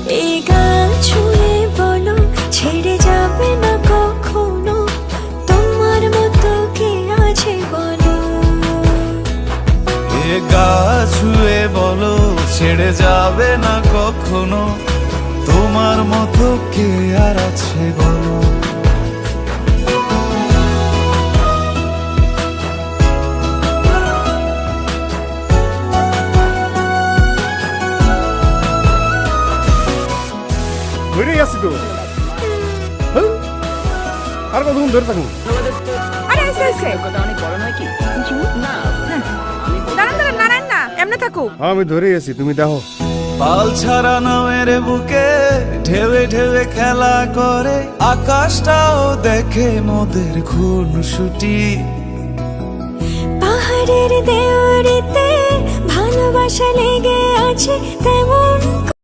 এই গা ছুঁয়ে বলো ছেড়ে যাবে না কখনো, তোমার মতো কে আছে বলো। এ গা ছুঁয়ে বলো ছেড়ে যাবে না কখনো, তোমার মতো কে আর আছে বলো। ধরেই আছি তো। হ্যাঁ? আর কতক্ষণ ধরে থাকুন? আরে এসে এসে কথা অনেক বড় নয় কি? না দাঁড়ান দাঁড়ান নারায়ণ না এমনি থাকো। হ্যাঁ, আমি ধরেই আছি, তুমি দেখো। পাল ছাড়া নামের বুকে ঢেউে ঢেউে খেলা করে, আকাশটাও দেখে মোদের খুনসুটি। পাহাড়ের দেওয়ারিতে ভালোবাসা লেগে আছে তেমন